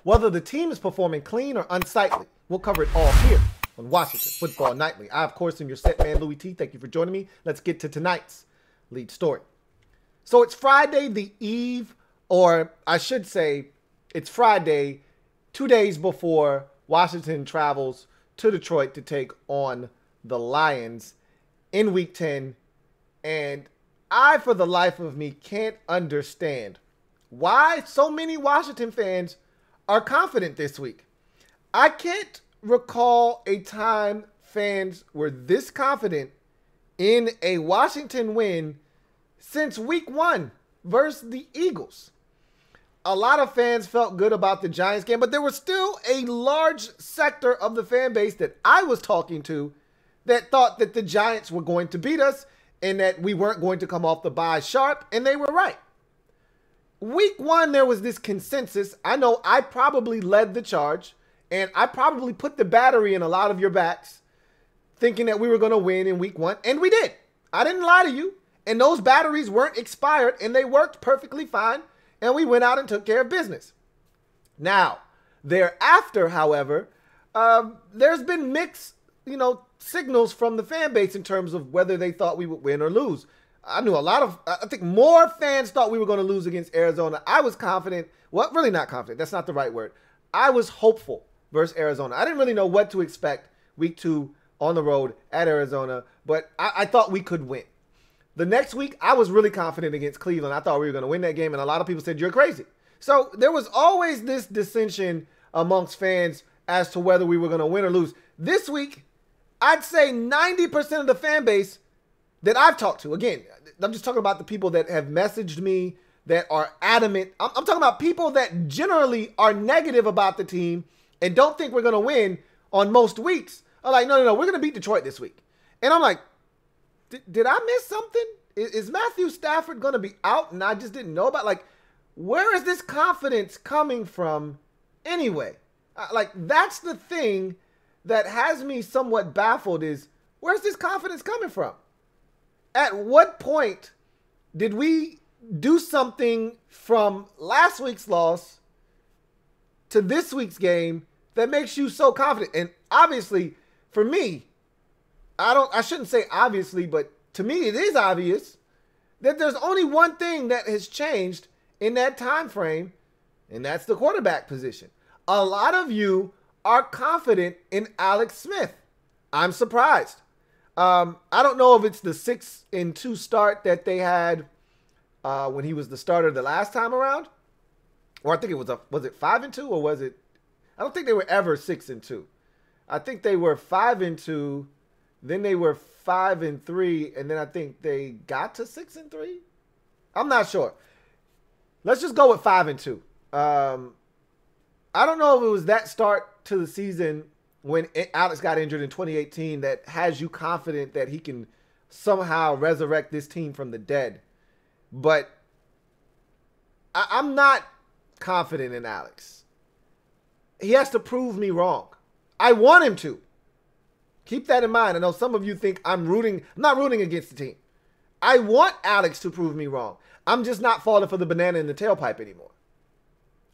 whether the team is performing clean or unsightly. We'll cover it all here on Washington Football Nightly. I, of course, am your set man, Louie T. Thank you for joining me. Let's get to tonight's lead story. So it's Friday, the eve, or I should say it's Friday, 2 days before Washington travels to Detroit to take on the Lions in Week 10. And I, for the life of me, can't understand why so many Washington fans are confident this week. I can't recall a time fans were this confident in a Washington win since Week 1 versus the Eagles. A lot of fans felt good about the Giants game, but there was still a large sector of the fan base that I was talking to that thought that the Giants were going to beat us and that we weren't going to come off the bye sharp, and they were right. Week 1, there was this consensus. I know I probably led the charge, and I probably put the battery in a lot of your backs thinking that we were going to win in Week 1, and we did. I didn't lie to you, and those batteries weren't expired, and they worked perfectly fine. And we went out and took care of business. Now, thereafter, however, there's been mixed, signals from the fan base in terms of whether they thought we would win or lose. I think more fans thought we were going to lose against Arizona. I was confident. Well, really not confident. That's not the right word. I was hopeful versus Arizona. I didn't really know what to expect Week 2 on the road at Arizona, but I thought we could win. The next week, I was really confident against Cleveland. I thought we were going to win that game, and a lot of people said, you're crazy. So there was always this dissension amongst fans as to whether we were going to win or lose. This week, I'd say 90% of the fan base that I've talked to, again, I'm just talking about the people that have messaged me, that are adamant. I'm talking about people that generally are negative about the team and don't think we're going to win on most weeks. Are like, no, we're going to beat Detroit this week. And I'm like, did I miss something? Is Matthew Stafford going to be out and I just didn't know about? Like, where is this confidence coming from anyway? That's the thing that has me somewhat baffled is, where's this confidence coming from? At what point did we do something from last week's loss to this week's game that makes you so confident? And obviously, for me, I shouldn't say obviously, but to me it is obvious that there's only one thing that has changed in that time frame, and that's the quarterback position. A lot of you are confident in Alex Smith. I'm surprised. I don't know if it's the 6-2 start that they had when he was the starter the last time around, or I think it was it 5-2 or was it? I don't think they were ever 6-2. I think they were 5-2. Then they were 5-3, and then I think they got to 6-3. I'm not sure. Let's just go with 5-2. I don't know if it was that start to the season when Alex got injured in 2018 that has you confident that he can somehow resurrect this team from the dead. But I'm not confident in Alex. He has to prove me wrong. I want him to. Keep that in mind. I know some of you think I'm not rooting against the team. I want Alex to prove me wrong. I'm just not falling for the banana in the tailpipe anymore.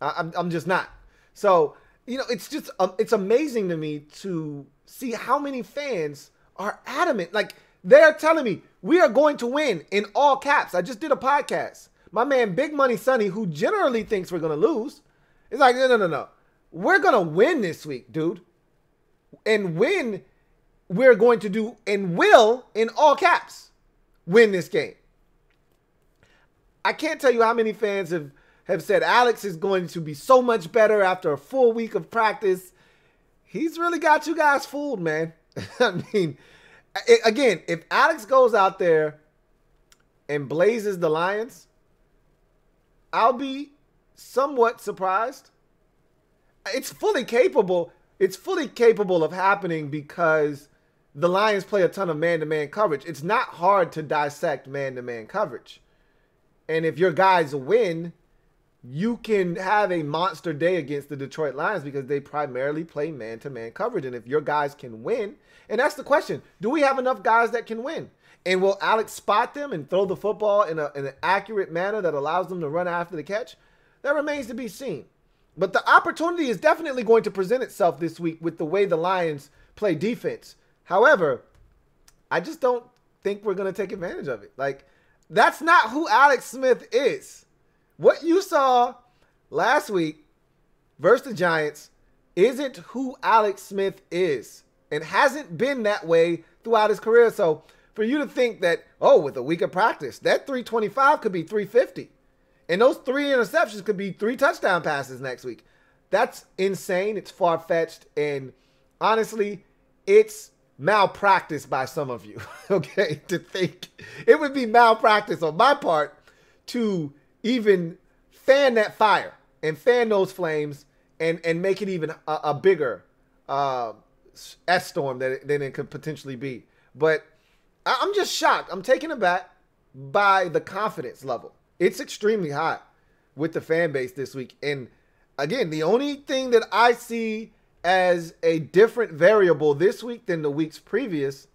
I'm just not. So, it's amazing to me to see how many fans are adamant. Like, they're telling me we are going to win in all caps. I just did a podcast. My man, Big Money Sonny, who generally thinks we're going to lose, is like, no. We're going to win this week, dude. And win, we're going to do and will, in all caps, win this game. I can't tell you how many fans have said Alex is going to be so much better after a full week of practice. He's really got you guys fooled, man. I mean, again, if Alex goes out there and blazes the Lions, I'll be somewhat surprised. It's fully capable. It's fully capable of happening because the Lions play a ton of man-to-man coverage. It's not hard to dissect man-to-man coverage. And if your guys win, you can have a monster day against the Detroit Lions because they primarily play man-to-man coverage. And if your guys can win, and that's the question, do we have enough guys that can win? And will Alex spot them and throw the football in an accurate manner that allows them to run after the catch? That remains to be seen. But the opportunity is definitely going to present itself this week with the way the Lions play defense. However, I just don't think we're going to take advantage of it. Like, that's not who Alex Smith is. What you saw last week versus the Giants isn't who Alex Smith is and hasn't been that way throughout his career. So for you to think that, oh, with a week of practice, that 325 could be 350. And those 3 interceptions could be 3 touchdown passes next week. That's insane. It's far-fetched. And honestly, it's malpractice by some of you, okay, to think. It would be malpractice on my part to even fan that fire and fan those flames and make it even a bigger S-storm than it could potentially be. But I'm just shocked. I'm taken aback by the confidence level. It's extremely high with the fan base this week. And again, the only thing that I see as a different variable this week than the weeks previous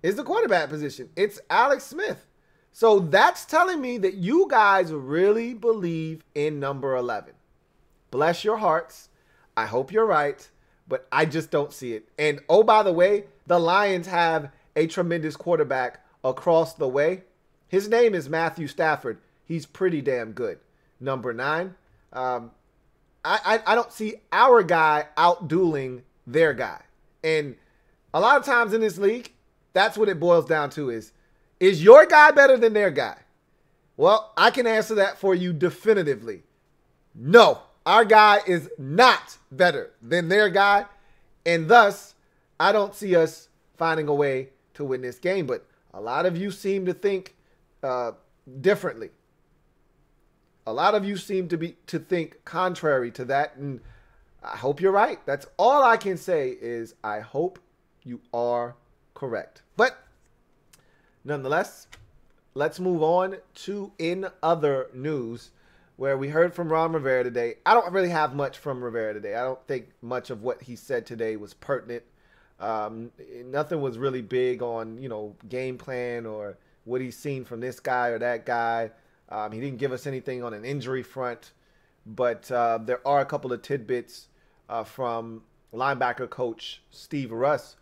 is the quarterback position. It's Alex Smith. So that's telling me that you guys really believe in number 11. Bless your hearts. I hope you're right, but I just don't see it. And oh, by the way, the Lions have a tremendous quarterback across the way. His name is Matthew Stafford. He's pretty damn good. Number 9. I don't see our guy out-dueling their guy. And a lot of times in this league, that's what it boils down to is your guy better than their guy? Well, I can answer that for you definitively. No, our guy is not better than their guy. And thus, I don't see us finding a way to win this game. But a lot of you seem to think differently. A lot of you seem to think contrary to that, and I hope you're right. That's all I can say is I hope you are correct. But nonetheless, let's move on to in other news, where we heard from Ron Rivera today. I don't really have much from Rivera today. I don't think much of what he said today was pertinent. Nothing was really big on, game plan or what he's seen from this guy or that guy. He didn't give us anything on an injury front, but there are a couple of tidbits from linebacker coach Steve Russ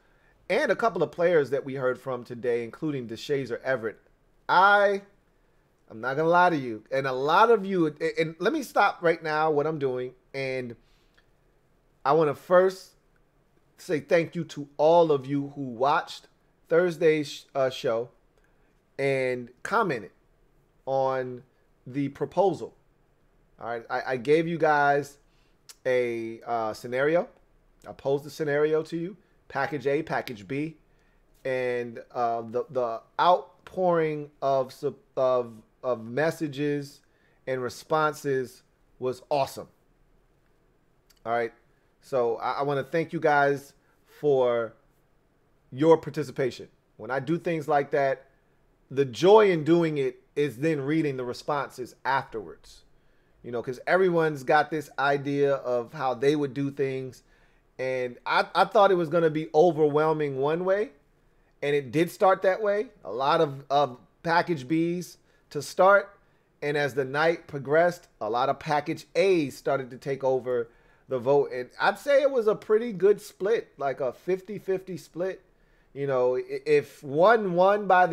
and a couple of players that we heard from today, including DeShazer Everett. I'm not going to lie to you, and a lot of you, and let me stop right now what I'm doing, and I want to first say thank you to all of you who watched Thursday's show and commented on the proposal. All right, I gave you guys a scenario. I posed the scenario to you, package A, package B, and the outpouring of messages and responses was awesome. All right, so I want to thank you guys for your participation. When I do things like that, the joy in doing it is then reading the responses afterwards, because everyone's got this idea of how they would do things. And I thought it was going to be overwhelming one way, and it did start that way. A lot of package Bs to start. And as the night progressed, a lot of package A's started to take over the vote. And I'd say it was a pretty good split, like a 50-50 split. If one won by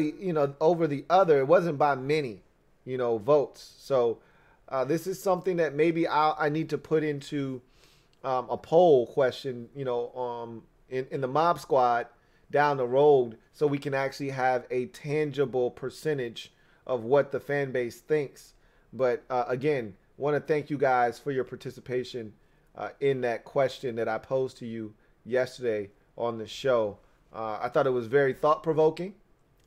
over the other, it wasn't by many, votes. So this is something that maybe I need to put into a poll question, in the Mob Squad down the road, so we can actually have a tangible percentage of what the fan base thinks. But again, want to thank you guys for your participation in that question that I posed to you yesterday on the show. I thought it was very thought-provoking.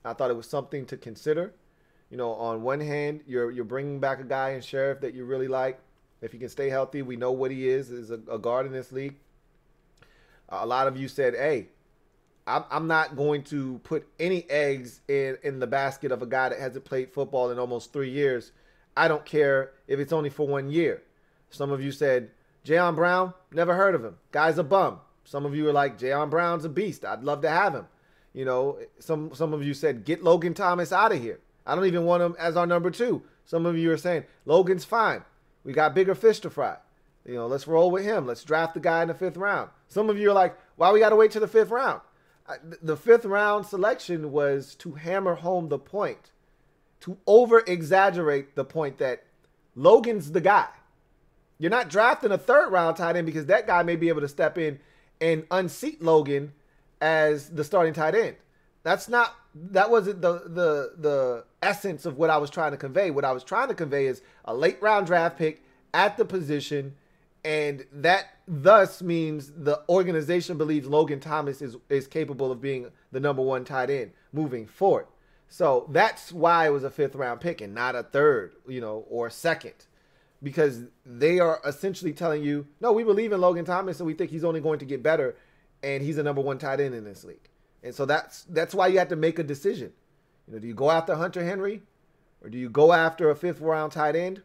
I thought it was something to consider. On one hand, you're bringing back a guy in Sheriff that you really like. If he can stay healthy, we know what he is a guard in this league. A lot of you said, hey, I'm not going to put any eggs in the basket of a guy that hasn't played football in almost 3 years. I don't care if it's only for 1 year. Some of you said, Jayon Brown, never heard of him. Guy's a bum. Some of you are like, Jayon Brown's a beast. I'd love to have him. Some of you said, get Logan Thomas out of here. I don't even want him as our number 2. Some of you are saying, Logan's fine. We got bigger fish to fry. let's roll with him. Let's draft the guy in the 5th round. Some of you are like, why we got to wait till the 5th round? The 5th round selection was to hammer home the point, to over-exaggerate the point that Logan's the guy. You're not drafting a 3rd round tight end because that guy may be able to step in and unseat Logan as the starting tight end. That wasn't the essence of what I was trying to convey. What I was trying to convey is a late round draft pick at the position, and that thus means the organization believes Logan Thomas is capable of being the #1 tight end moving forward. So that's why it was a 5th round pick and not a 3rd, or 2nd. Because they are essentially telling you, no, we believe in Logan Thomas and we think he's only going to get better, and he's a #1 tight end in this league. And so that's why you have to make a decision. Do you go after Hunter Henry, or do you go after a 5th round tight end?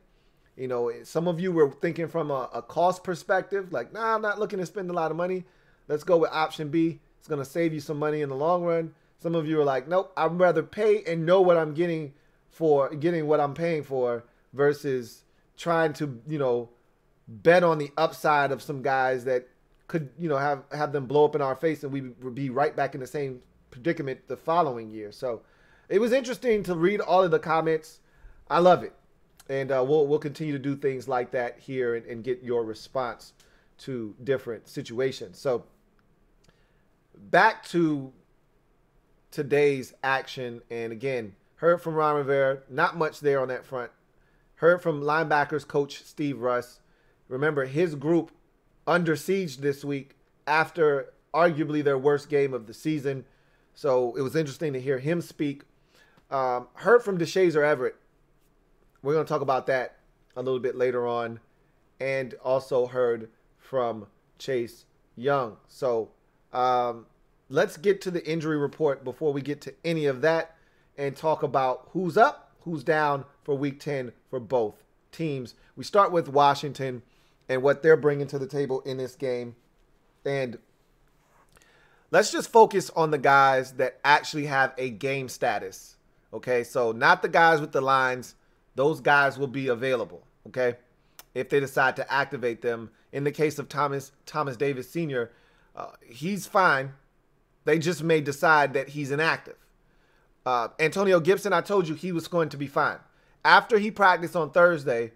Some of you were thinking from a cost perspective, like, nah, I'm not looking to spend a lot of money. Let's go with option B. It's going to save you some money in the long run. Some of you are like, nope, I'd rather pay and know what I'm getting what I'm paying for versus trying to, bet on the upside of some guys that could, have them blow up in our face and we would be right back in the same predicament the following year. So it was interesting to read all of the comments. I love it. And we'll continue to do things like that here and get your response to different situations. So back to today's action. And again, heard from Ron Rivera, not much there on that front. Heard from linebackers coach Steve Russ. Remember, his group under siege this week after arguably their worst game of the season. So it was interesting to hear him speak. Heard from DeShazer Everett. We're going to talk about that a little bit later on. And also heard from Chase Young. So let's get to the injury report before we get to any of that and talk about who's up, who's down for Week 10 for both teams. We start with Washington and what they're bringing to the table in this game. And let's just focus on the guys that actually have a game status. Okay, so not the guys with the lines. Those guys will be available, okay, if they decide to activate them. In the case of Thomas Davis Sr., he's fine. They just may decide that he's inactive. Antonio Gibson, I told you he was going to be fine. After he practiced on Thursday,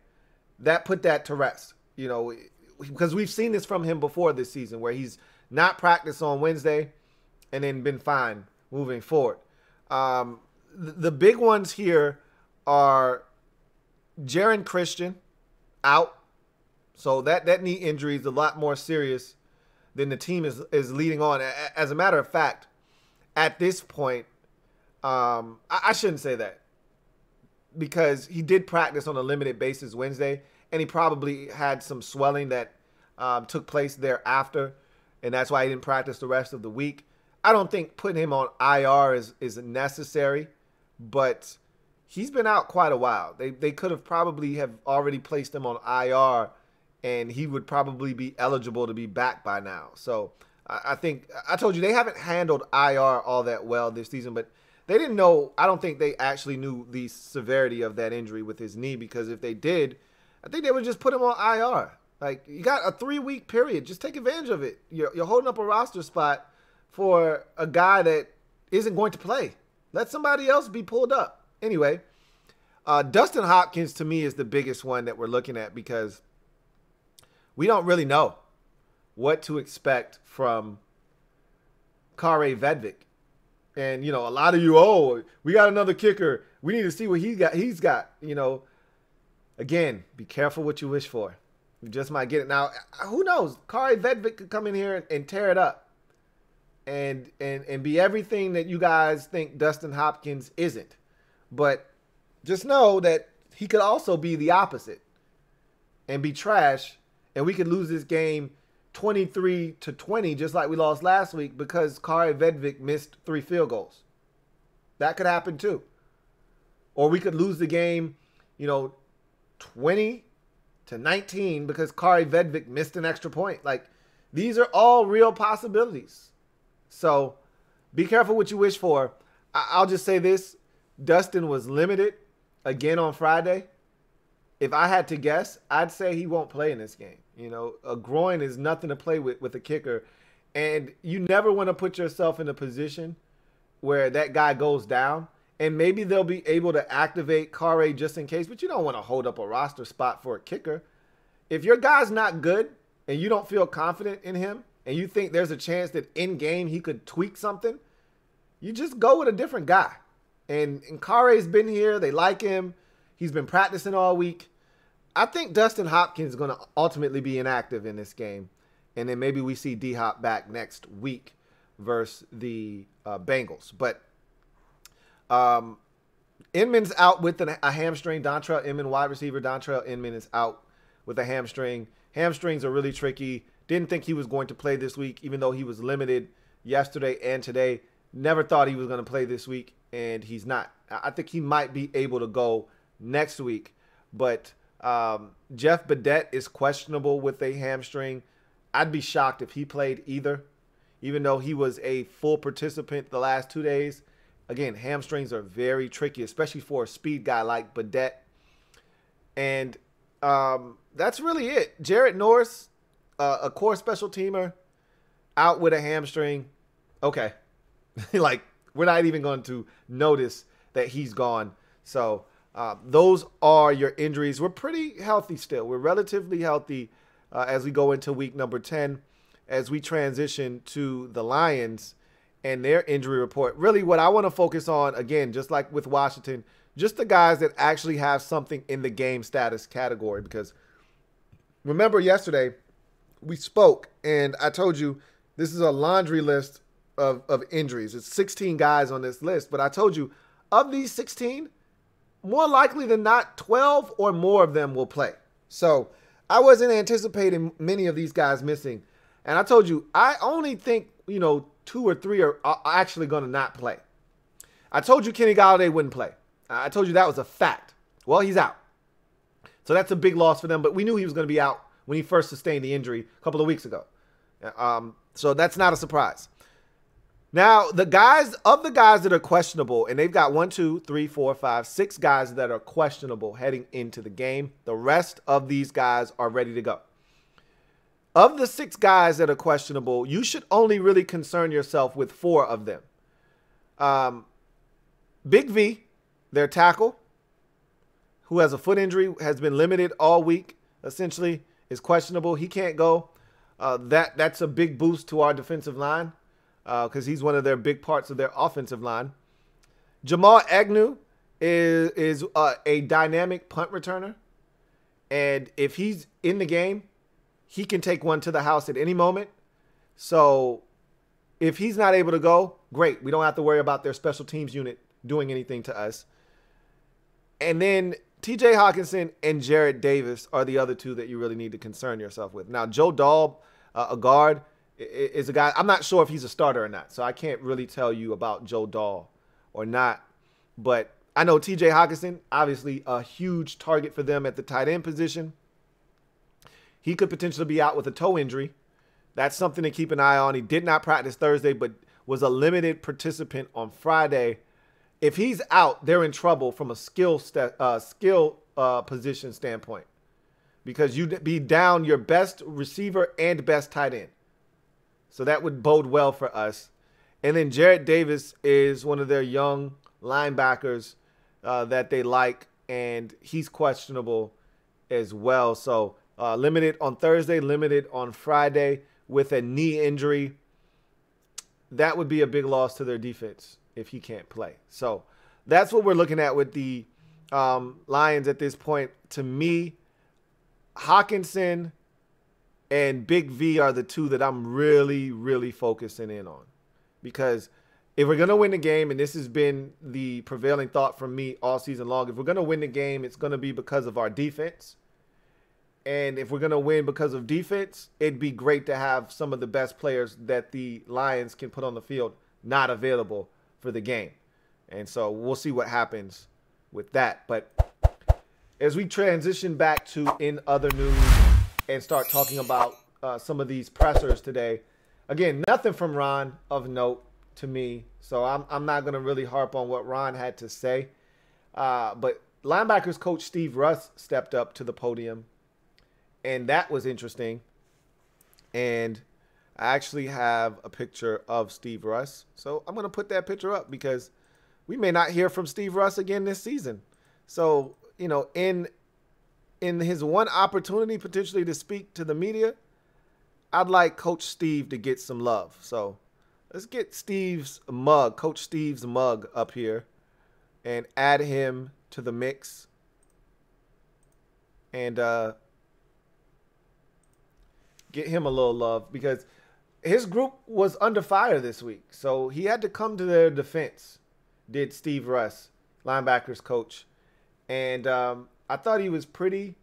that put that to rest, because we've seen this from him before this season where he's not practiced on Wednesday and then been fine moving forward. The big ones here are Jaron Christian out. So that knee injury is a lot more serious than the team is leading on. As a matter of fact, at this point, I shouldn't say that because he did practice on a limited basis Wednesday, and he probably had some swelling that took place thereafter, and that's why he didn't practice the rest of the week. I don't think putting him on IR is necessary, but he's been out quite a while. They could have probably have already placed him on IR, and he would probably be eligible to be back by now. So I think I told you they haven't handled IR all that well this season, but they didn't know. I don't think they actually knew the severity of that injury with his knee, because if they did, I think they would just put him on IR. Like, you got a 3-week period. Just take advantage of it. You're holding up a roster spot for a guy that isn't going to play. Let somebody else be pulled up. Anyway, Dustin Hopkins to me is the biggest one that we're looking at, because we don't really know what to expect from Kare Vedvik. And, a lot of you, we got another kicker. We need to see what he's got, Again, be careful what you wish for. You just might get it. Now, who knows? Kare Vedvik could come in here and tear it up and be everything that you guys think Dustin Hopkins isn't. But just know that he could also be the opposite and be trash, and we could lose this game 23-20, just like we lost last week, because Kare Vedvik missed 3 field goals. That could happen too. Or we could lose the game, 20-19 because Kare Vedvik missed an extra point. Like, these are all real possibilities. So be careful what you wish for. I'll just say this. Dustin was limited again on Friday. if I had to guess, I'd say he won't play in this game. You know, a groin is nothing to play with a kicker. And you never want to put yourself in a position where that guy goes down. And maybe they'll be able to activate Kare just in case, but you don't want to hold up a roster spot for a kicker. If your guy's not good and you don't feel confident in him and you think there's a chance that in game he could tweak something, you just go with a different guy. And Kare's been here. They like him. He's been practicing all week. I think Dustin Hopkins is going to ultimately be inactive in this game. And then maybe we see D-Hop back next week versus the Bengals. But Inman's out with a hamstring. Dontrell Inman, wide receiver. Dontrell Inman is out with a hamstring. Hamstrings are really tricky. Didn't think he was going to play this week, even though he was limited yesterday and today. Never thought he was going to play this week, and he's not. I think he might be able to go next week. But Jeff Badet is questionable with a hamstring. I'd be shocked if he played either, even though he was a full participant the last 2 days. Again, hamstrings are very tricky, especially for a speed guy like Badet. And that's really it. Jared Norris, a core special teamer, out with a hamstring. Okay. Like, we're not even going to notice that he's gone. So those are your injuries. We're pretty healthy still. We're relatively healthy as we go into week number 10, as we transition to the Lions and their injury report. Really what I want to focus on, again, just like with Washington, just the guys that actually have something in the game status category. Because remember yesterday we spoke and I told you this is a laundry list of injuries. It's 16 guys on this list. But I told you of these 16, more likely than not, 12 or more of them will play. So I wasn't anticipating many of these guys missing. And I told you, I only think, 2 or 3 are actually going to not play. I told you Kenny Golladay wouldn't play. I told you that was a fact. Well, he's out. So that's a big loss for them. But we knew he was going to be out when he first sustained the injury a couple of weeks ago. So that's not a surprise. Now, the guys that are questionable, and they've got 1, 2, 3, 4, 5, 6 guys that are questionable heading into the game. The rest of these guys are ready to go. Of the 6 guys that are questionable, you should only really concern yourself with 4 of them. Big V, their tackle, who has a foot injury, has been limited all week, essentially, is questionable. He can't go. That's a big boost to our defensive line because he's one of their big parts of their offensive line. Jamal Agnew is a dynamic punt returner. And if he's in the game, he can take one to the house at any moment. So if he's not able to go, great. We don't have to worry about their special teams unit doing anything to us. And then TJ Hawkinson and Jarrett Davis are the other 2 that you really need to concern yourself with. Now, Joe Dahl, a guard, is a guy. I'm not sure if he's a starter or not. So I can't really tell you about Joe Dahl or not. But I know TJ Hawkinson, obviously a huge target for them at the tight end position. He could potentially be out with a toe injury. That's something to keep an eye on. He did not practice Thursday, but was a limited participant on Friday. If he's out, they're in trouble from a skill position standpoint because you'd be down your best receiver and best tight end. So that would bode well for us. And then Jarrett Davis is one of their young linebackers that they like, and he's questionable as well. So limited on Thursday, limited on Friday with a knee injury. That would be a big loss to their defense if he can't play. So that's what we're looking at with the Lions at this point. To me, Hawkinson and Big V are the 2 that I'm really, really focusing in on. Because if we're going to win the game, and this has been the prevailing thought from me all season long, if we're going to win the game, it's going to be because of our defense. And if we're going to win because of defense, it'd be great to have some of the best players that the Lions can put on the field not available for the game. And so we'll see what happens with that. But as we transition back to in other news and start talking about some of these pressers today, again, nothing from Ron of note to me. So I'm not going to really harp on what Ron had to say. But linebackers coach Steve Russ stepped up to the podium, and that was interesting. And I actually have a picture of Steve Russ. So I'm going to put that picture up because we may not hear from Steve Russ again this season. So, you know, in his one opportunity potentially to speak to the media, I'd like Coach Steve to get some love. So let's get Steve's mug, Coach Steve's mug up here and add him to the mix. And get him a little love because his group was under fire this week. So he had to come to their defense, did Steve Russ, linebackers coach. And I thought he was pretty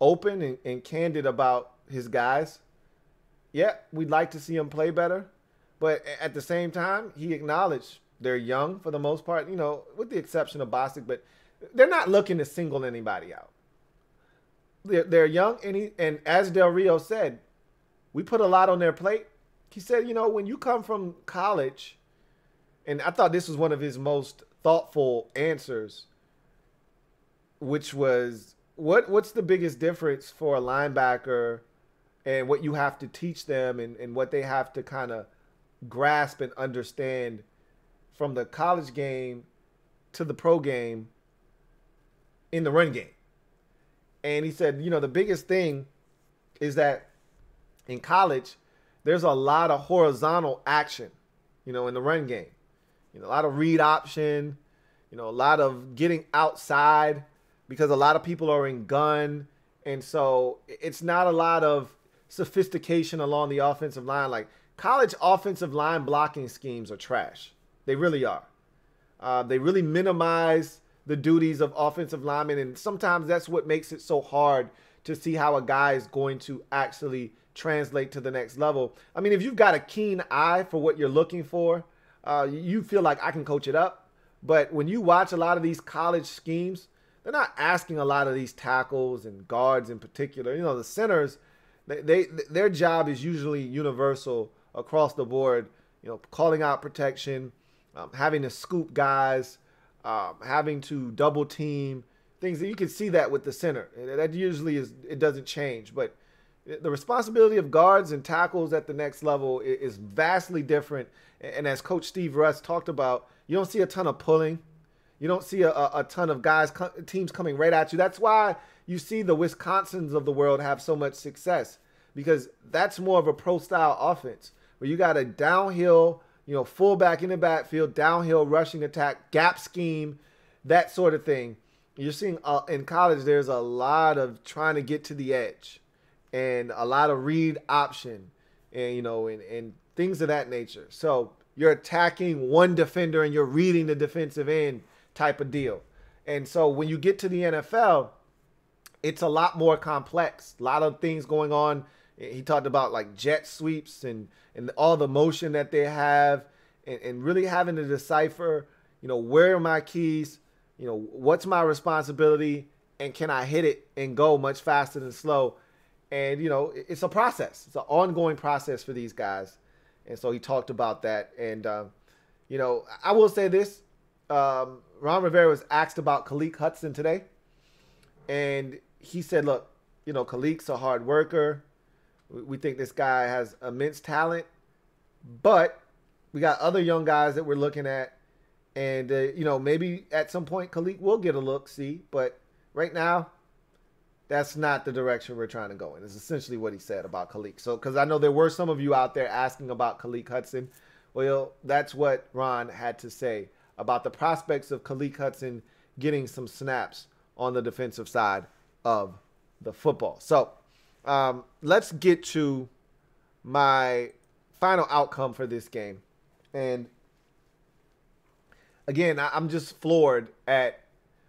open and candid about his guys. Yeah, we'd like to see them play better. But at the same time, he acknowledged they're young for the most part, you know, with the exception of Bostic. But they're not looking to single anybody out. They're young. And as Del Rio said, we put a lot on their plate. He said, you know, when you come from college, and I thought this was one of his most thoughtful answers, which was, what's the biggest difference for a linebacker and what you have to teach them and what they have to kind of grasp and understand from the college game to the pro game in the run game. And he said, you know, the biggest thing is that in college, there's a lot of horizontal action, you know, in the run game. You know, a lot of read option, you know, a lot of getting outside because a lot of people are in gun. And so it's not a lot of sophistication along the offensive line. Like college offensive line blocking schemes are trash. They really are. They really minimize the duties of offensive linemen. And sometimes that's what makes it so hard to see how a guy is going to actually translate to the next level. I mean, if you've got a keen eye for what you're looking for, you feel like I can coach it up. But when you watch a lot of these college schemes, they're not asking a lot of these tackles and guards in particular. You know, the centers, their job is usually universal across the board. You know, calling out protection, having to scoop guys, having to double team, things that you can see that with the center. That usually it doesn't change. But the responsibility of guards and tackles at the next level is vastly different. And as Coach Steve Russ talked about, you don't see a ton of pulling. You don't see a ton of teams coming right at you. That's why you see the Wisconsins of the world have so much success, because that's more of a pro-style offense where you got a downhill, you know, fullback in the backfield, downhill rushing attack, gap scheme, that sort of thing. You're seeing in college there's a lot of trying to get to the edge and a lot of read option and, you know, and things of that nature. So you're attacking one defender and you're reading the defensive end type of deal. And so when you get to the NFL, it's a lot more complex. A lot of things going on. He talked about like jet sweeps and all the motion that they have and really having to decipher, you know, where are my keys? You know, what's my responsibility? And can I hit it and go much faster than slow? And, you know, it's a process. It's an ongoing process for these guys. And so he talked about that. And, you know, I will say this. Ron Rivera was asked about Khaleke Hudson today. And he said, look, you know, Khalek's a hard worker. We think this guy has immense talent. But we got other young guys that we're looking at. And, you know, maybe at some point Khaleke will get a look, see. But right now, that's not the direction we're trying to go in. It's essentially what he said about Khaleke. So, because I know there were some of you out there asking about Khaleke Hudson. Well, that's what Ron had to say about the prospects of Khaleke Hudson getting some snaps on the defensive side of the football. So, let's get to my final outcome for this game. And again, I'm just floored at,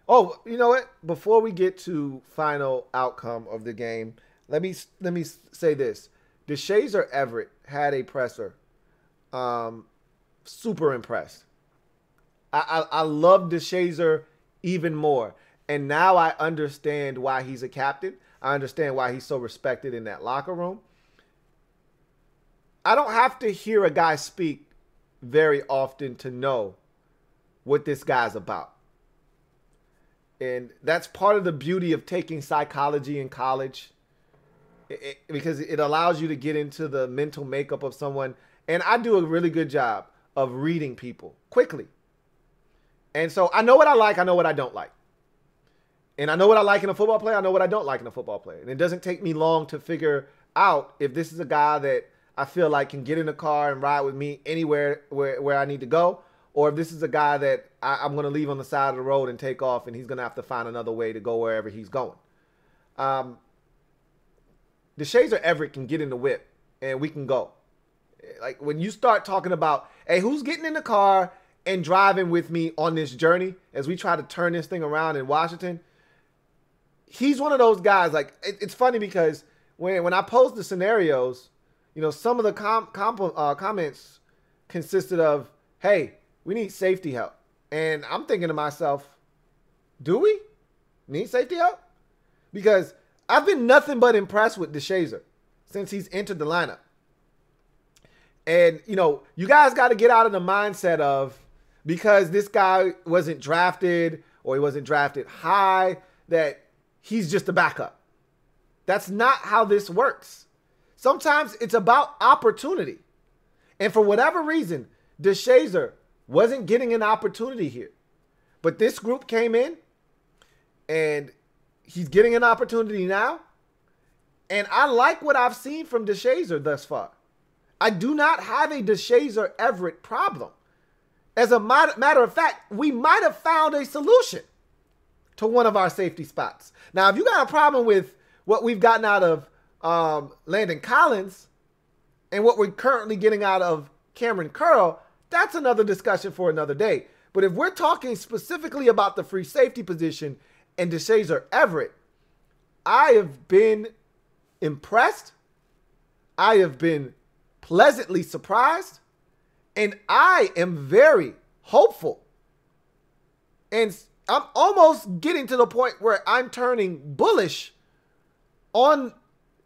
oh, you know what? Before we get to final outcome of the game, let me say this. DeShazer Everett had a presser. Super impressed. I love DeShazer even more. And now I understand why he's a captain. I understand why he's so respected in that locker room. I don't have to hear a guy speak very often to know what this guy's about. And that's part of the beauty of taking psychology in college, because it allows you to get into the mental makeup of someone. And I do a really good job of reading people quickly. And so I know what I like. I know what I don't like. And I know what I like in a football player. I know what I don't like in a football player. And it doesn't take me long to figure out if this is a guy that I feel like can get in the car and ride with me anywhere where I need to go, or if this is a guy that I'm going to leave on the side of the road and take off, and he's going to have to find another way to go wherever he's going. DeShazer Everett can get in the whip, and we can go. Like, when you start talking about, hey, who's getting in the car and driving with me on this journey as we try to turn this thing around in Washington, he's one of those guys. Like, it's funny because when I post the scenarios, you know, some of the comments consisted of, hey, we need safety help. And I'm thinking to myself, do we need safety help? Because I've been nothing but impressed with DeShazer since he's entered the lineup. And, you know, you guys got to get out of the mindset of, because this guy wasn't drafted or he wasn't drafted high, that he's just a backup. That's not how this works. Sometimes it's about opportunity. And for whatever reason, DeShazer wasn't getting an opportunity here. But this group came in, and he's getting an opportunity now. And I like what I've seen from DeShazer thus far. I do not have a DeShazer Everett problem. As a matter of fact, we might have found a solution to one of our safety spots. Now, if you got a problem with what we've gotten out of Landon Collins and what we're currently getting out of Cameron Curl, that's another discussion for another day. But if we're talking specifically about the free safety position and DeShazer Everett, I have been impressed. I have been pleasantly surprised. And I am very hopeful. And I'm almost getting to the point where I'm turning bullish on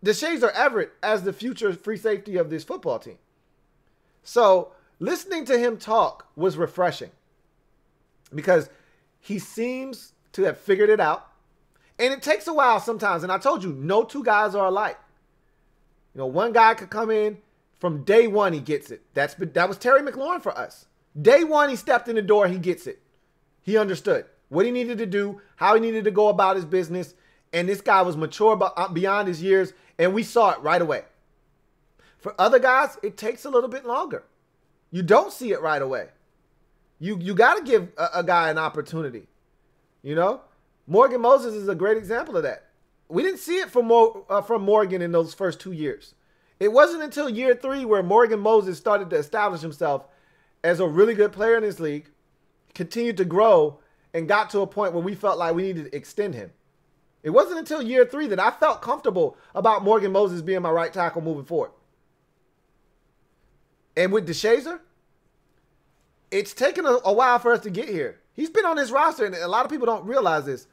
DeShazer Everett as the future free safety of this football team. So listening to him talk was refreshing because he seems to have figured it out. And it takes a while sometimes. And I told you, no two guys are alike. You know, one guy could come in from day one, he gets it. That was Terry McLaurin for us. Day one, he stepped in the door, he gets it. He understood what he needed to do, how he needed to go about his business. And this guy was mature beyond his years, and we saw it right away. For other guys, it takes a little bit longer. You don't see it right away. You got to give a guy an opportunity. You know, Morgan Moses is a great example of that. We didn't see it from Morgan in those first 2 years. It wasn't until year 3 where Morgan Moses started to establish himself as a really good player in this league, continued to grow, and got to a point where we felt like we needed to extend him. It wasn't until year 3 that I felt comfortable about Morgan Moses being my right tackle moving forward. And with DeShazer, it's taken a while for us to get here. He's been on this roster, and a lot of people don't realize this.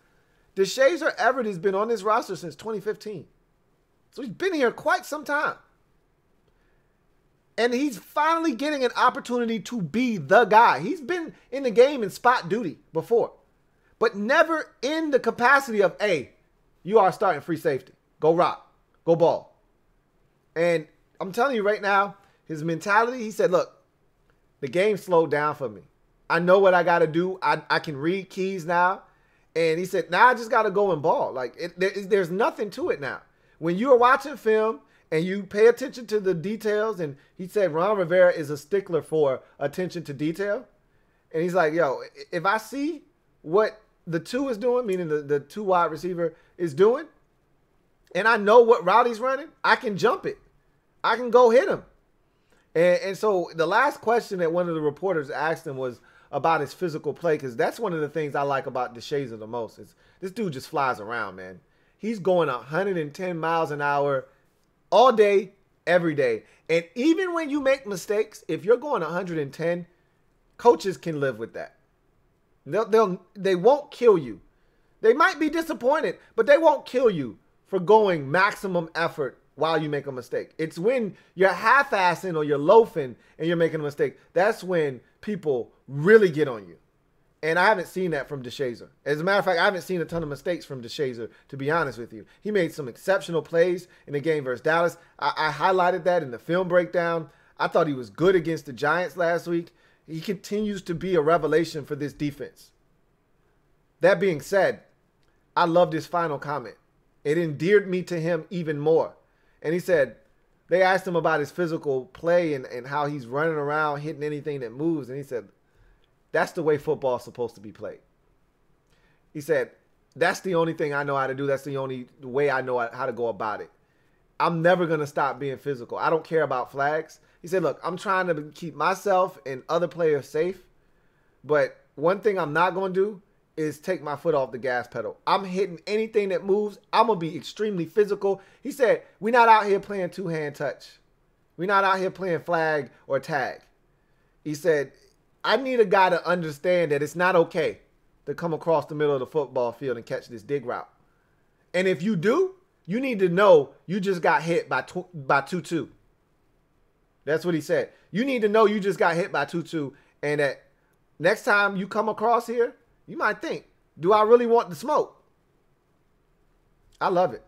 DeShazer Everett has been on this roster since 2015. So he's been here quite some time. And he's finally getting an opportunity to be the guy. He's been in the game in spot duty before, but never in the capacity of, hey, you are starting free safety. Go rock. Go ball. And I'm telling you right now, his mentality, he said, look, the game slowed down for me. I know what I got to do. I can read keys now. And he said, now I just got to go and ball. Like, there's nothing to it now. When you are watching film and you pay attention to the details, and he said Ron Rivera is a stickler for attention to detail. And he's like, yo, if I see what the 2 is doing, meaning the 2 wide receiver is doing, and I know what route he's running, I can jump it. I can go hit him. And so the last question that one of the reporters asked him was about his physical play, because that's one of the things I like about DeShazer the most. Is this dude just flies around, man. He's going 110 miles an hour all day, every day. And even when you make mistakes, if you're going 110, coaches can live with that. They won't kill you. They might be disappointed, but they won't kill you for going maximum effort while you make a mistake. It's when you're half-assing or you're loafing and you're making a mistake. That's when people really get on you. And I haven't seen that from DeShazer. As a matter of fact, I haven't seen a ton of mistakes from DeShazer, to be honest with you. He made some exceptional plays in the game versus Dallas. I highlighted that in the film breakdown. I thought he was good against the Giants last week. He continues to be a revelation for this defense. That being said, I loved his final comment. It endeared me to him even more. And he said, they asked him about his physical play and how he's running around, hitting anything that moves. And he said, that's the way football's supposed to be played. He said, that's the only thing I know how to do. That's the only way I know how to go about it. I'm never going to stop being physical. I don't care about flags. He said, look, I'm trying to keep myself and other players safe. But one thing I'm not going to do is take my foot off the gas pedal. I'm hitting anything that moves. I'm going to be extremely physical. He said, we're not out here playing two-hand touch. We're not out here playing flag or tag. He said, I need a guy to understand that it's not okay to come across the middle of the football field and catch this dig route. And if you do, you need to know you just got hit by 2-2. That's what he said. You need to know you just got hit by 2-2, and that next time you come across here, you might think, do I really want the smoke? I love it.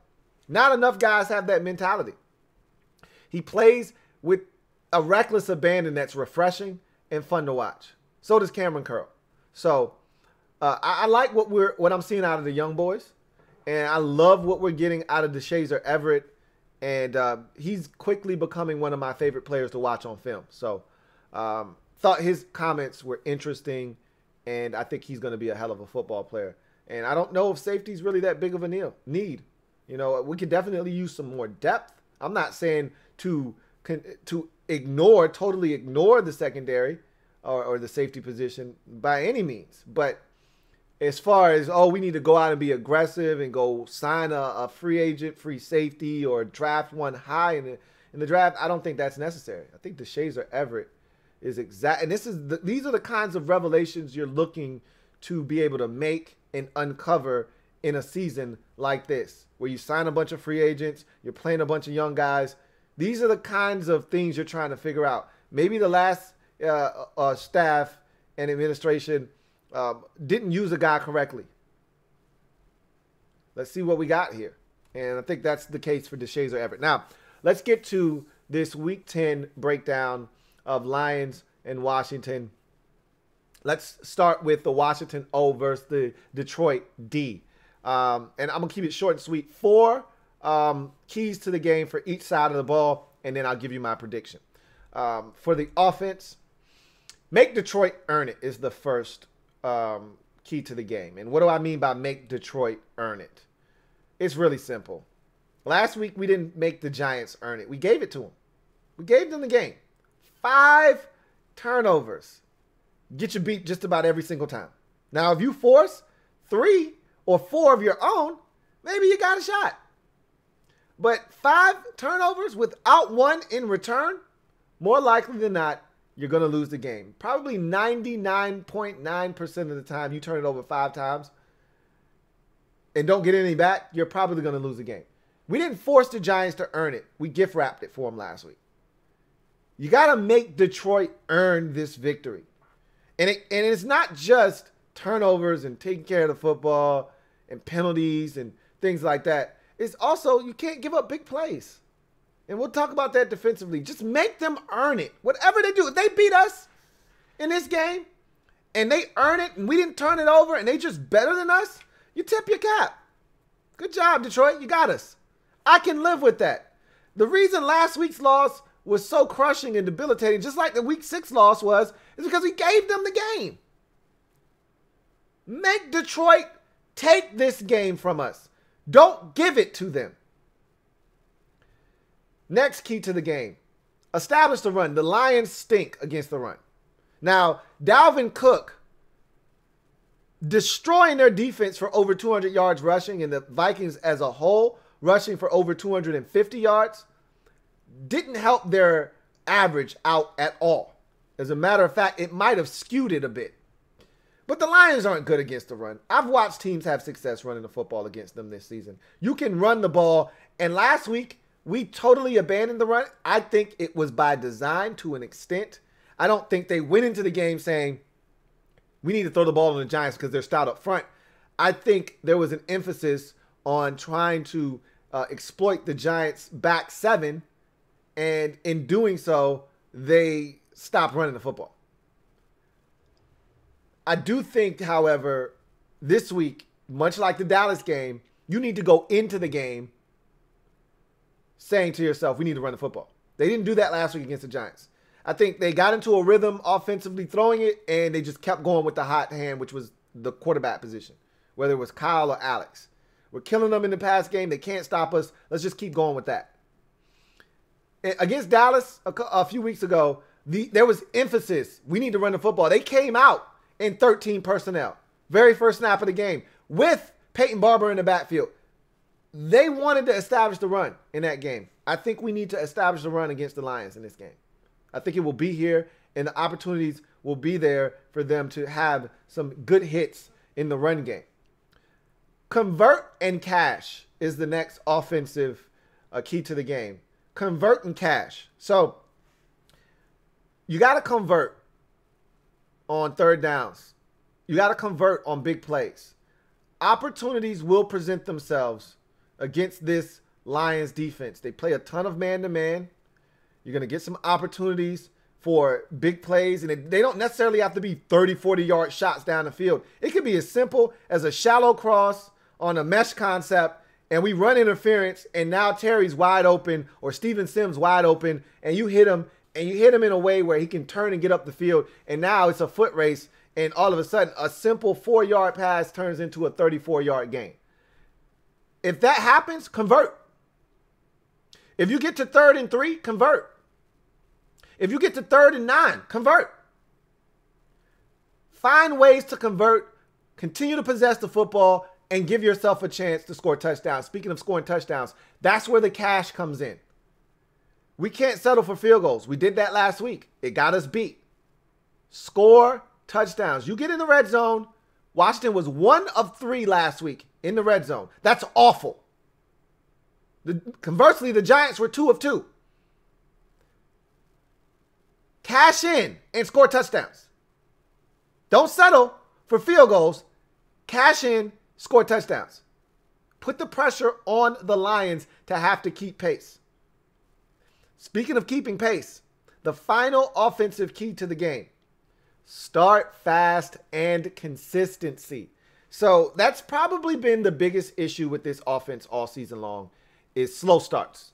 Not enough guys have that mentality. He plays with a reckless abandon that's refreshing and fun to watch. So does Cameron Curl. So I like what I'm seeing out of the young boys, and I love what we're getting out of DeShazer Everett, and he's quickly becoming one of my favorite players to watch on film. So thought his comments were interesting, and I think he's going to be a hell of a football player. And I don't know if safety is really that big of a need. You know, we could definitely use some more depth. I'm not saying to totally ignore the secondary or the safety position by any means. But as far as, we need to go out and be aggressive and go sign a free agent, free safety, or draft one high in the draft, I don't think that's necessary. I think DeShazer Everett is exact. And these are the kinds of revelations you're looking to be able to make and uncover in a season like this, where you sign a bunch of free agents, you're playing a bunch of young guys. These are the kinds of things you're trying to figure out. Maybe the last staff and administration didn't use a guy correctly. Let's see what we got here. And I think that's the case for DeShazer Everett. Now, let's get to this Week 10 breakdown of Lions and Washington. Let's start with the Washington O versus the Detroit D. And I'm going to keep it short and sweet. 4 keys to the game for each side of the ball, and then I'll give you my prediction. For the offense, make Detroit earn it is the first key to the game. And what do I mean by make Detroit earn it? It's really simple. Last week, we didn't make the Giants earn it. We gave it to them. We gave them the game. 5 turnovers. Get you beat just about every single time. Now, if you force 3 or 4 of your own, maybe you got a shot. But 5 turnovers without one in return, more likely than not, you're going to lose the game. Probably 99.9% of the time you turn it over 5 times and don't get any back, you're probably going to lose the game. We didn't force the Giants to earn it. We gift wrapped it for them last week. You got to make Detroit earn this victory. And it's not just turnovers and taking care of the football and penalties and things like that. It's also, you can't give up big plays. And we'll talk about that defensively. Just make them earn it. Whatever they do, if they beat us in this game and they earn it and we didn't turn it over and they just better than us, you tip your cap. Good job, Detroit. You got us. I can live with that. The reason last week's loss was so crushing and debilitating, just like the Week 6 loss was, is because we gave them the game. Make Detroit take this game from us. Don't give it to them. Next key to the game. Establish the run. The Lions stink against the run. Now, Dalvin Cook destroying their defense for over 200 yards rushing, and the Vikings as a whole rushing for over 250 yards didn't help their average out at all. As a matter of fact, it might have skewed it a bit. But the Lions aren't good against the run. I've watched teams have success running the football against them this season. You can run the ball. And last week, we totally abandoned the run. I think it was by design to an extent. I don't think they went into the game saying, we need to throw the ball on the Giants because they're stout up front. I think there was an emphasis on trying to exploit the Giants' back seven, and in doing so, they stopped running the football. I do think, however, this week, much like the Dallas game, you need to go into the game saying to yourself, we need to run the football. They didn't do that last week against the Giants. I think they got into a rhythm offensively throwing it, and they just kept going with the hot hand, which was the quarterback position, whether it was Kyle or Alex. We're killing them in the pass game. They can't stop us. Let's just keep going with that. Against Dallas a few weeks ago, there was emphasis. We need to run the football. They came out in 13 personnel. Very first snap of the game with Peyton Barber in the backfield. They wanted to establish the run in that game. I think we need to establish the run against the Lions in this game. I think it will be here, and the opportunities will be there for them to have some good hits in the run game. Convert and cash is the next offensive key to the game. Convert and cash. So you got to convert on third downs. You got to convert on big plays. Opportunities will present themselves against this Lions defense. They play a ton of man-to-man. You're going to get some opportunities for big plays, and they don't necessarily have to be 30, 40-yard shots down the field. It could be as simple as a shallow cross on a mesh concept, and we run interference, and now Terry's wide open or Steven Sims wide open, and you hit him, in a way where he can turn and get up the field, and now it's a foot race, and all of a sudden, a simple 4-yard pass turns into a 34-yard gain. If that happens, convert. If you get to 3rd and 3, convert. If you get to 3rd and 9, convert. Find ways to convert, continue to possess the football, and give yourself a chance to score touchdowns. Speaking of scoring touchdowns, that's where the cash comes in. We can't settle for field goals. We did that last week. It got us beat. Score touchdowns. You get in the red zone. Washington was 1 of 3 last week in the red zone. That's awful. Conversely, the Giants were 2 of 2. Cash in and score touchdowns. Don't settle for field goals. Cash in, score touchdowns. Put the pressure on the Lions to have to keep pace. Speaking of keeping pace, the final offensive key to the game. Start fast and consistency. So that's probably been the biggest issue with this offense all season long is slow starts.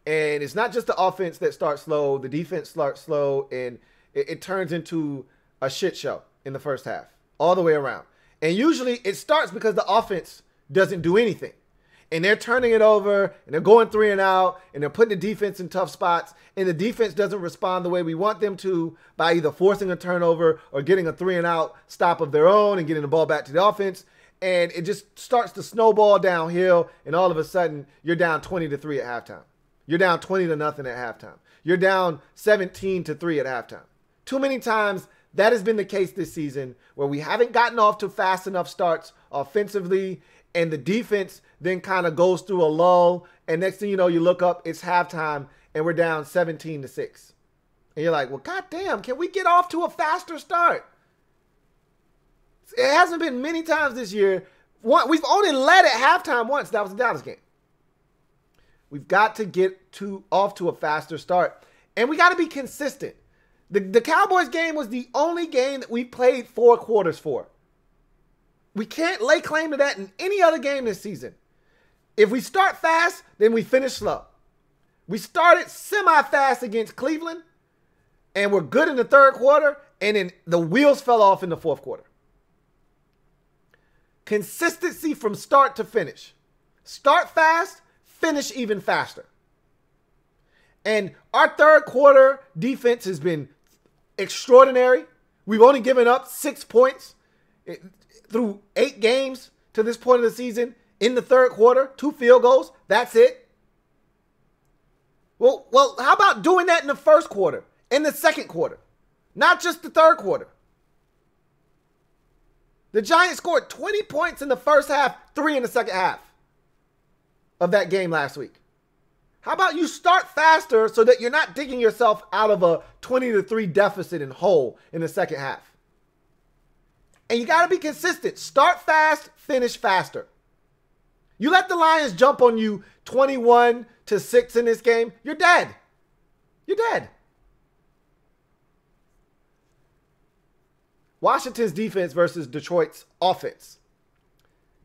And it's not just the offense that starts slow. The defense starts slow, and it turns into a shit show in the first half all the way around. And usually it starts because the offense doesn't do anything. And they're turning it over, and they're going 3 and out, and they're putting the defense in tough spots, and the defense doesn't respond the way we want them to by either forcing a turnover or getting a 3 and out stop of their own and getting the ball back to the offense. And it just starts to snowball downhill, and all of a sudden, you're down 20-3 at halftime. You're down 20-0 at halftime. You're down 17-3 at halftime. Too many times, that has been the case this season where we haven't gotten off to fast enough starts offensively, and the defense then kind of goes through a lull, and next thing you know, you look up, it's halftime, and we're down 17-6. And you're like, well, goddamn, can we get off to a faster start? It hasn't been many times this year. We've only led at halftime once. That was the Dallas game. We've got to get off to a faster start, and we got to be consistent. The Cowboys game was the only game that we played 4 quarters for. We can't lay claim to that in any other game this season. If we start fast, then we finish slow. We started semi-fast against Cleveland, and we're good in the 3rd quarter, and then the wheels fell off in the 4th quarter. Consistency from start to finish. Start fast, finish even faster. And our 3rd quarter defense has been extraordinary. We've only given up 6 points through 8 games to this point of the season. In the 3rd quarter, 2 field goals. That's it. Well, how about doing that in the 1st quarter, in the 2nd quarter, not just the 3rd quarter? The Giants scored 20 points in the first half, 3 in the second half of that game last week. How about you start faster so that you're not digging yourself out of a 20-3 deficit and hole in the second half? And you got to be consistent. Start fast, finish faster. You let the Lions jump on you 21-6 in this game, you're dead. You're dead. Washington's defense versus Detroit's offense.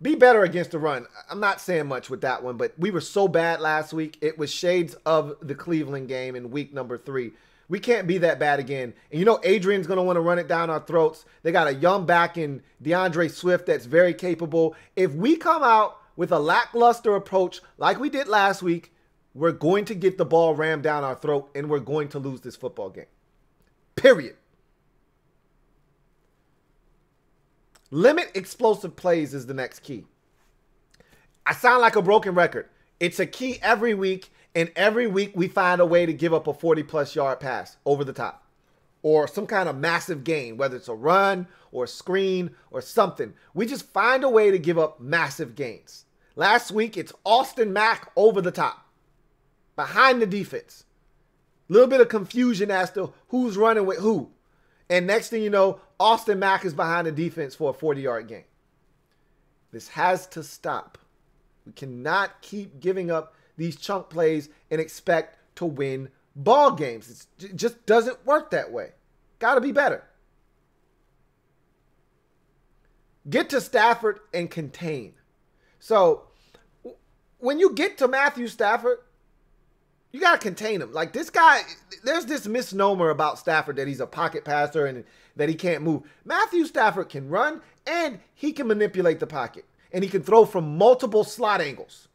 Be better against the run. I'm not saying much with that one, but we were so bad last week. It was shades of the Cleveland game in week number 3. We can't be that bad again. And you know Adrian's going to want to run it down our throats. They got a young back in DeAndre Swift that's very capable. If we come out with a lackluster approach like we did last week, we're going to get the ball rammed down our throat and we're going to lose this football game. Period. Limit explosive plays is the next key. I sound like a broken record. It's a key every week, and every week we find a way to give up a 40-plus yard pass over the top or some kind of massive gain, whether it's a run or a screen or something. We just find a way to give up massive gains. Last week, it's Austin Mack over the top, behind the defense. A little bit of confusion as to who's running with who. And next thing you know, Austin Mack is behind the defense for a 40-yard gain. This has to stop. We cannot keep giving up these chunk plays and expect to win ball games. It just doesn't work that way. Got to be better. Get to Stafford and contain. So when you get to Matthew Stafford, you got to contain him. Like this guy, there's this misnomer about Stafford that he's a pocket passer and that he can't move. Matthew Stafford can run and he can manipulate the pocket. And he can throw from multiple slot angles.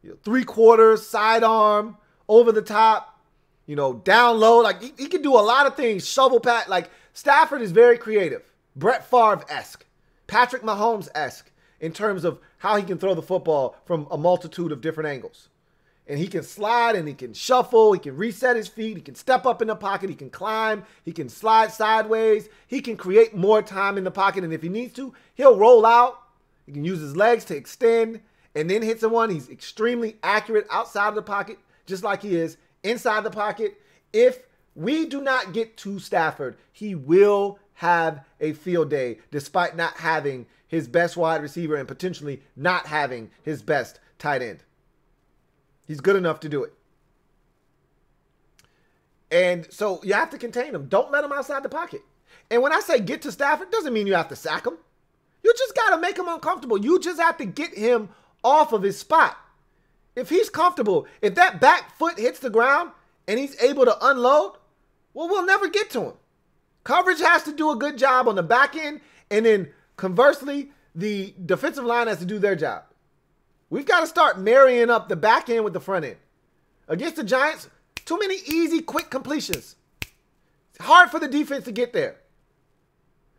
You know, 3/4, sidearm, over the top, you know, down low. Like he can do a lot of things. Shovel pat. Like Stafford is very creative. Brett Favre-esque. Patrick Mahomes-esque in terms of how he can throw the football from a multitude of different angles. And he can slide and he can shuffle. He can reset his feet. He can step up in the pocket. He can climb. He can slide sideways. He can create more time in the pocket. And if he needs to, he'll roll out. He can use his legs to extend and then hit someone. He's extremely accurate outside of the pocket, just like he is inside the pocket. If we do not get to Stafford, he will have a field day despite not having his best wide receiver and potentially not having his best tight end. He's good enough to do it. And so you have to contain him. Don't let him outside the pocket. And when I say get to Stafford, doesn't mean you have to sack him. You just got to make him uncomfortable. You just have to get him off of his spot. If he's comfortable, if that back foot hits the ground and he's able to unload, well, we'll never get to him. Coverage has to do a good job on the back end. And then conversely, the defensive line has to do their job. We've got to start marrying up the back end with the front end. Against the Giants, too many easy, quick completions. It's hard for the defense to get there.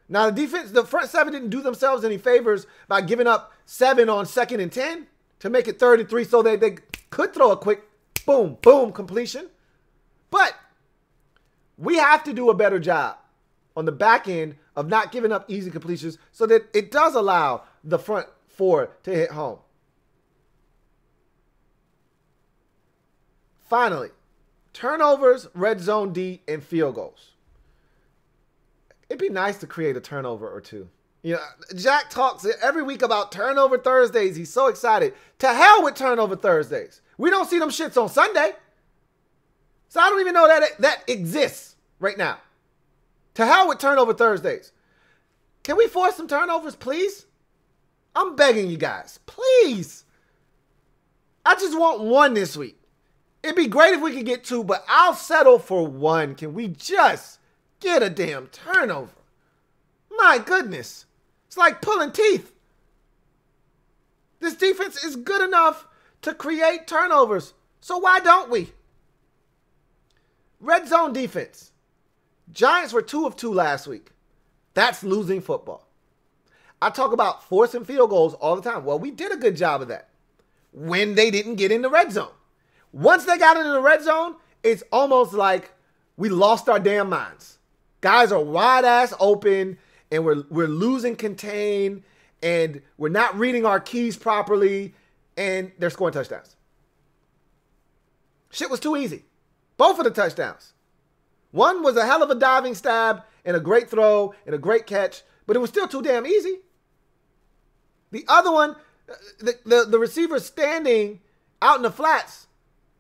Now, the front seven didn't do themselves any favors by giving up 7 on 2nd and 10 to make it 3rd and 3 so they could throw a quick boom, boom completion. But we have to do a better job on the back end of not giving up easy completions so that it does allow the front 4 to hit home. Finally, turnovers, red zone D, and field goals. It'd be nice to create a turnover or two. You know, Jack talks every week about turnover Thursdays. He's so excited. To hell with turnover Thursdays. We don't see them shits on Sunday. So I don't even know that exists right now. To hell with turnover Thursdays. Can we force some turnovers, please? I'm begging you guys. Please. I just want 1 this week. It'd be great if we could get 2, but I'll settle for 1. Can we just get a damn turnover? My goodness. It's like pulling teeth. This defense is good enough to create turnovers. So why don't we? Red zone defense. Giants were 2 of 2 last week. That's losing football. I talk about forcing field goals all the time. Well, we did a good job of that when they didn't get in the red zone. Once they got into the red zone, it's almost like we lost our damn minds. Guys are wide ass open and we're losing contain and we're not reading our keys properly and they're scoring touchdowns. Shit was too easy. Both of the touchdowns. One was a hell of a diving stab and a great throw and a great catch but it was still too damn easy. The other one, the receiver standing out in the flats,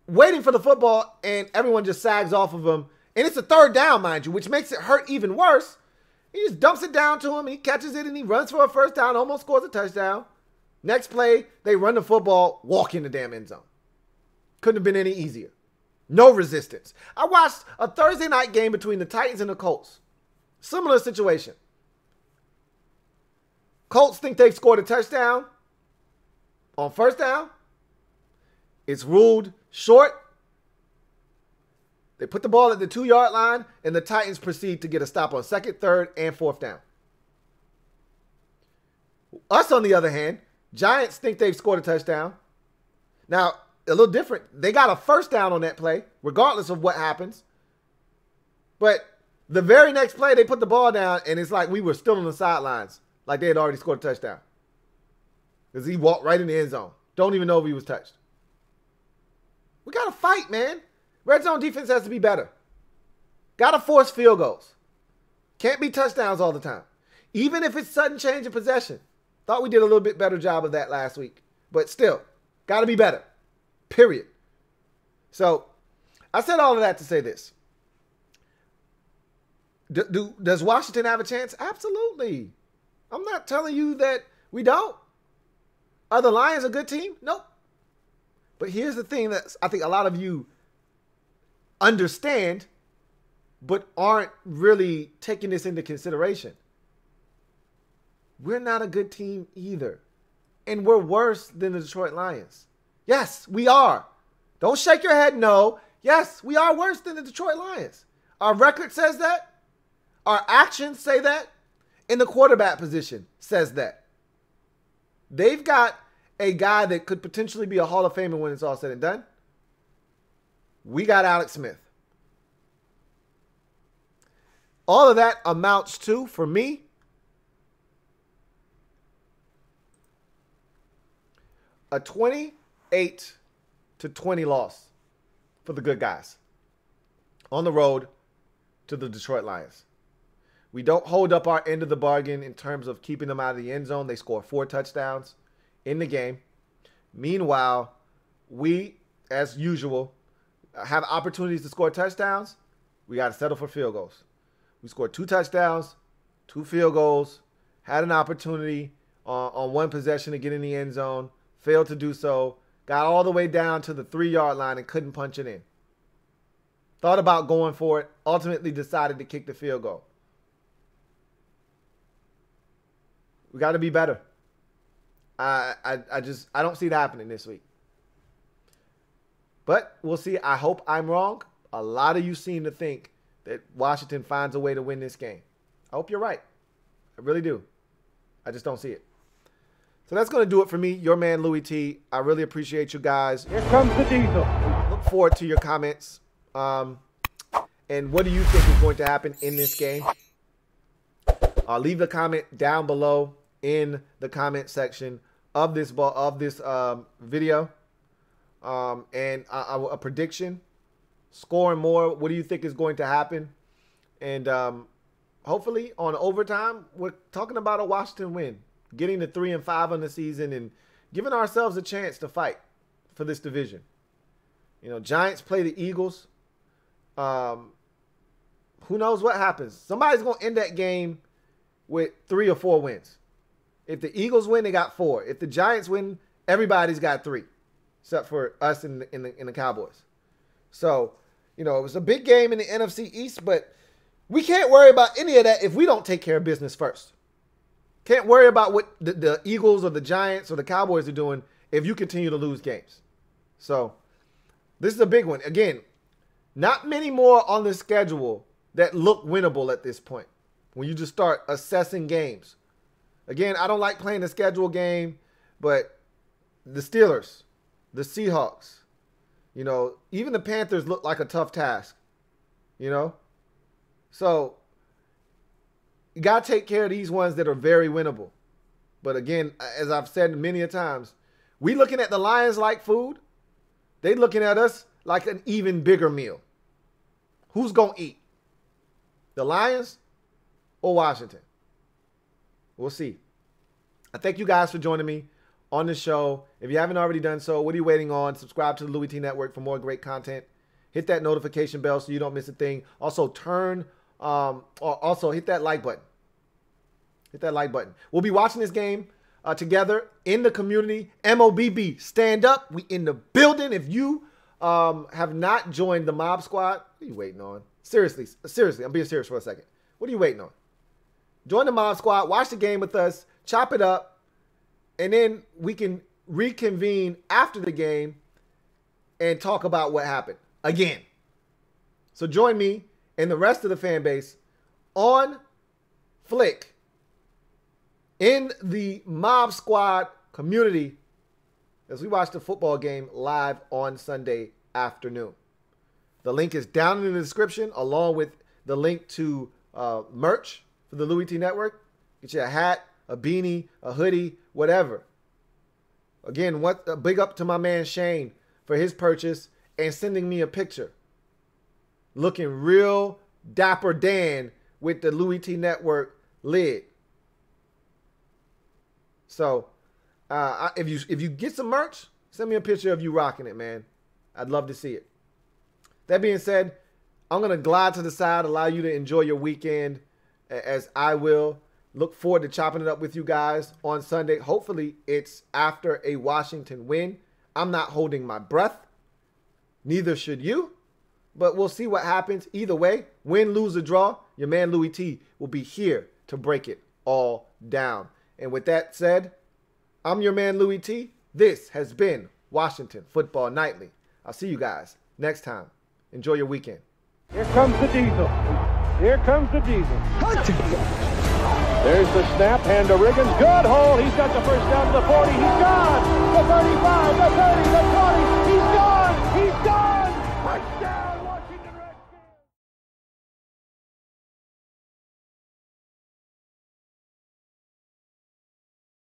waiting for the football, and everyone just sags off of him. And it's a third down, mind you, which makes it hurt even worse. He just dumps it down to him, and he catches it, and he runs for a first down, almost scores a touchdown. Next play, they run the football, walk in the damn end zone. Couldn't have been any easier. No resistance. I watched a Thursday night game between the Titans and the Colts. Similar situation. Colts think they've scored a touchdown on first down. It's ruled short. They put the ball at the 2-yard line, and the Titans proceed to get a stop on second, third, and fourth down. Us, on the other hand, Giants think they've scored a touchdown. Now, a little different. They got a first down on that play, regardless of what happens. But the very next play, they put the ball down, and it's like we were still on the sidelines, like they had already scored a touchdown. Because he walked right in the end zone. Don't even know if he was touched. We got to fight, man. Red zone defense has to be better. Got to force field goals. Can't be touchdowns all the time. Even if it's sudden change of possession. Thought we did a little bit better job of that last week. But still, got to be better. Period. So, I said all of that to say this. Does Washington have a chance? Absolutely. I'm not telling you that we don't. Are the Lions a good team? Nope. But here's the thing that I think a lot of you understand, but aren't really taking this into consideration. We're not a good team either. And we're worse than the Detroit Lions. Yes, we are. Don't shake your head no. Yes, we are worse than the Detroit Lions. Our record says that. Our actions say that. And the quarterback position says that. They've got a guy that could potentially be a Hall of Famer when it's all said and done. We got Alex Smith. All of that amounts to, for me, a 28-20 loss for the good guys on the road to the Detroit Lions. We don't hold up our end of the bargain in terms of keeping them out of the end zone. They score 4 touchdowns in the game. Meanwhile, we, as usual, have opportunities to score touchdowns. We got to settle for field goals. We scored 2 touchdowns, 2 field goals, had an opportunity on one possession to get in the end zone, failed to do so, got all the way down to the 3-yard line and couldn't punch it in. Thought about going for it, ultimately decided to kick the field goal. We got to be better. I don't see it happening this week. But we'll see. I hope I'm wrong. A lot of you seem to think that Washington finds a way to win this game. I hope you're right. I really do. I just don't see it. So that's going to do it for me, your man Louie T. I really appreciate you guys. Here comes the diesel. Look forward to your comments. And what do you think is going to happen in this game? Leave a comment down below in the comment section of this video. And a prediction, scoring more. What do you think is going to happen? And hopefully on overtime, we're talking about a Washington win, getting to 3-5 on the season and giving ourselves a chance to fight for this division. You know, Giants play the Eagles. Who knows what happens? Somebody's going to end that game with 3 or 4 wins. If the Eagles win, they got 4. If the Giants win, everybody's got 3. Except for us in the Cowboys. So, you know, it was a big game in the NFC East, but we can't worry about any of that if we don't take care of business first. Can't worry about what the Eagles or the Giants or the Cowboys are doing if you continue to lose games. So, this is a big one. Again, not many more on the schedule that look winnable at this point when you just start assessing games. Again, I don't like playing the schedule game, but the Steelers, the Seahawks, you know, even the Panthers look like a tough task, you know? So, you got to take care of these ones that are very winnable. But again, as I've said many a times, we looking at the Lions like food. They looking at us like an even bigger meal. Who's going to eat? The Lions or Washington? We'll see. I thank you guys for joining me on the show. If you haven't already done so, what are you waiting on? Subscribe to the Louie T Network for more great content. Hit that notification bell so you don't miss a thing. Also, also hit that like button. Hit that like button. We'll be watching this game together in the community. MOBB, stand up. We in the building. If you have not joined the Mob Squad, what are you waiting on? Seriously, I'm being serious for a second. What are you waiting on? Join the Mob Squad. Watch the game with us. Chop it up. And then we can reconvene after the game and talk about what happened again. So join me and the rest of the fan base on Flick in the Mob Squad community as we watch the football game live on Sunday afternoon. The link is down in the description along with the link to merch for the Louie T Network. Get you a hat, a beanie, a hoodie, whatever. Again, big up to my man Shane for his purchase and sending me a picture. Looking real Dapper Dan with the Louie T Network lid. So, if you get some merch, send me a picture of you rocking it, man. I'd love to see it. That being said, I'm going to glide to the side, allow you to enjoy your weekend as I will. Look forward to chopping it up with you guys on Sunday. Hopefully, it's after a Washington win. I'm not holding my breath. Neither should you. But we'll see what happens. Either way, win, lose, or draw, your man Louie T will be here to break it all down. And with that said, I'm your man Louie T. This has been Washington Football Nightly. I'll see you guys next time. Enjoy your weekend. Here comes the diesel. Here comes the diesel. There's the snap, hand to Riggins. Good hold. He's got the first down to the 40. He's gone. The